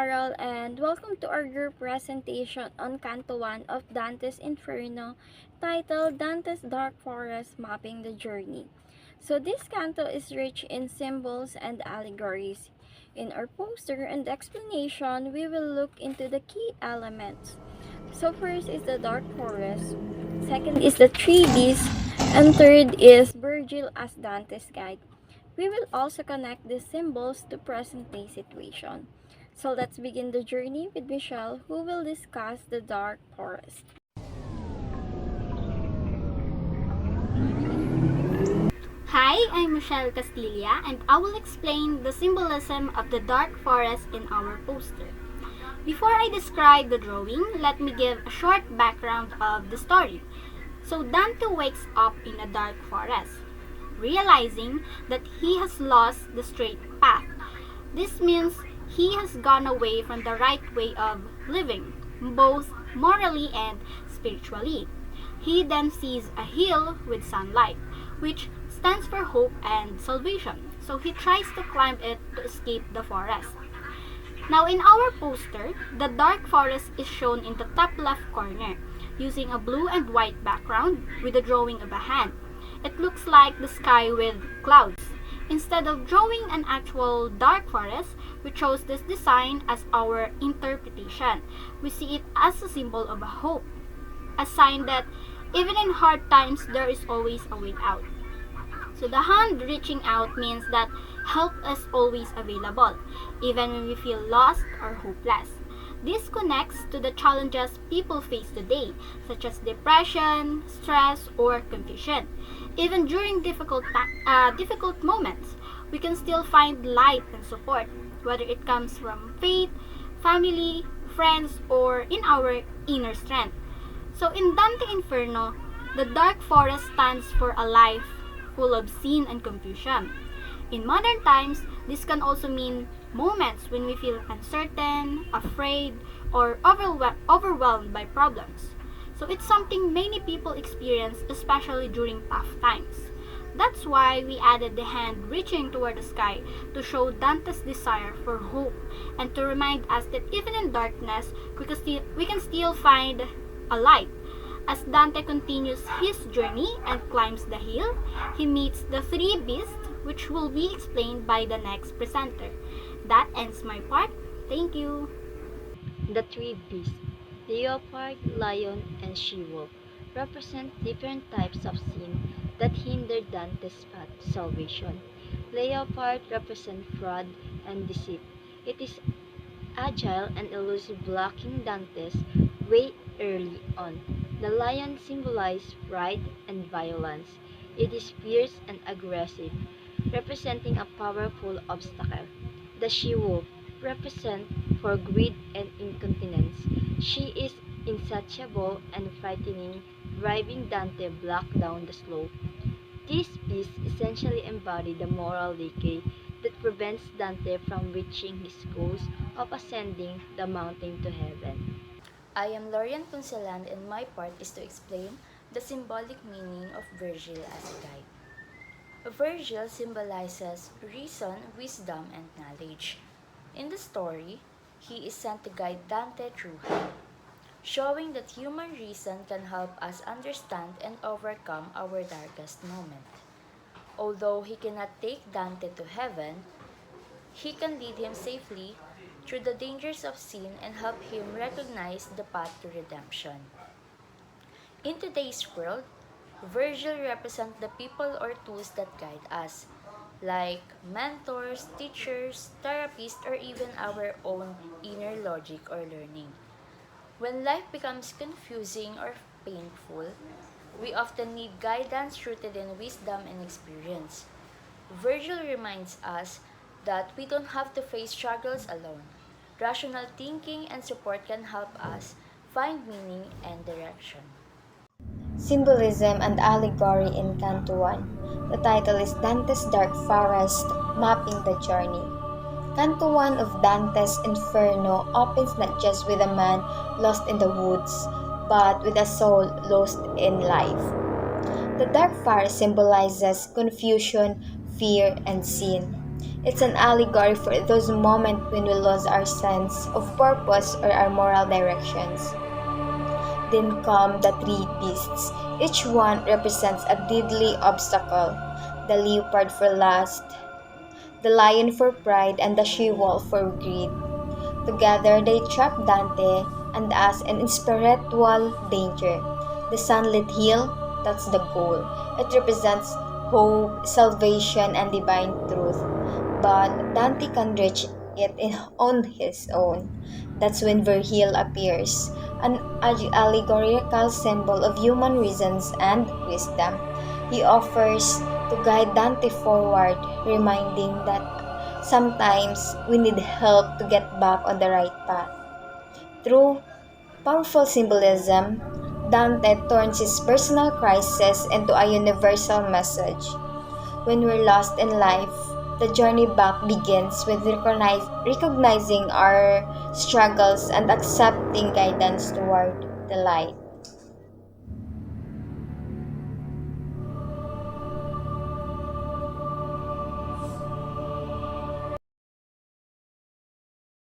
Carol, and welcome to our group presentation on Canto 1 of Dante's Inferno, titled Dante's Dark Forest Mapping the Journey. So this canto is rich in symbols and allegories. In our poster and explanation, we will look into the key elements. So first is the dark forest, second is the three Ds, and third is Virgil as Dante's guide. We will also connect these symbols to present-day situation. So let's begin the journey with Michelle, who will discuss the dark forest. Hi, I'm Michelle Castilla and I will explain the symbolism of the dark forest in our poster. Before I describe the drawing, let me give a short background of the story. So Dante wakes up in a dark forest, realizing that he has lost the straight path. This means he has gone away from the right way of living, both morally and spiritually. He then sees a hill with sunlight, which stands for hope and salvation. So he tries to climb it to escape the forest. Now in our poster, the dark forest is shown in the top left corner, using a blue and white background with a drawing of a hand. It looks like the sky with clouds. Instead of drawing an actual dark forest, we chose this design as our interpretation. We see it as a symbol of a hope, a sign that even in hard times, there is always a way out. So the hand reaching out means that help is always available, even when we feel lost or hopeless. This connects to the challenges people face today, such as depression, stress, or confusion. Even during difficult moments, we can still find light and support, whether it comes from faith, family, friends, or in our inner strength. So in Dante Inferno, the dark forest stands for a life full of sin and confusion. In modern times, this can also mean moments when we feel uncertain, afraid, or overwhelmed by problems. So it's something many people experience, especially during tough times. That's why we added the hand reaching toward the sky to show Dante's desire for hope and to remind us that even in darkness, we can still find a light. As Dante continues his journey and climbs the hill, he meets the three beasts, which will be explained by the next presenter. That ends my part. Thank you. The three beasts, leopard, lion, and she-wolf, represent different types of sin that hinder Dante's path to salvation. Leopard represents fraud and deceit. It is agile and elusive, blocking Dante's way early on. The lion symbolizes pride and violence. It is fierce and aggressive, representing a powerful obstacle. The she-wolf represents for greed and incontinence. She is insatiable and frightening, driving Dante back down the slope. These beasts essentially embody the moral decay that prevents Dante from reaching his goals of ascending the mountain to heaven. I am Lorian Punsalan and my part is to explain the symbolic meaning of Virgil as a guide. Virgil symbolizes reason, wisdom, and knowledge. In the story, he is sent to guide Dante through hell, showing that human reason can help us understand and overcome our darkest moment. Although he cannot take Dante to heaven, he can lead him safely through the dangers of sin and help him recognize the path to redemption. In today's world, Virgil represents the people or tools that guide us, like mentors, teachers, therapists, or even our own inner logic or learning. When life becomes confusing or painful, we often need guidance rooted in wisdom and experience. Virgil reminds us that we don't have to face struggles alone. Rational thinking and support can help us find meaning and direction. Symbolism and allegory in Canto 1. The title is Dante's Dark Forest, Mapping the Journey. Canto 1 of Dante's Inferno opens not just with a man lost in the woods, but with a soul lost in life. The dark forest symbolizes confusion, fear, and sin. It's an allegory for those moments when we lose our sense of purpose or our moral directions. Then come the three beasts. Each one represents a deadly obstacle: the leopard for lust, the lion for pride, and the she-wolf for greed. Together they trap Dante and us in spiritual danger. The sunlit hill, that's the goal. It represents hope, salvation, and divine truth. But Dante can reach it on his own. That's when Virgil appears, an allegorical symbol of human reasons and wisdom. He offers to guide Dante forward, reminding that sometimes we need help to get back on the right path. Through powerful symbolism, Dante turns his personal crisis into a universal message. When we're lost in life, the journey back begins with recognizing our struggles and accepting guidance toward the light.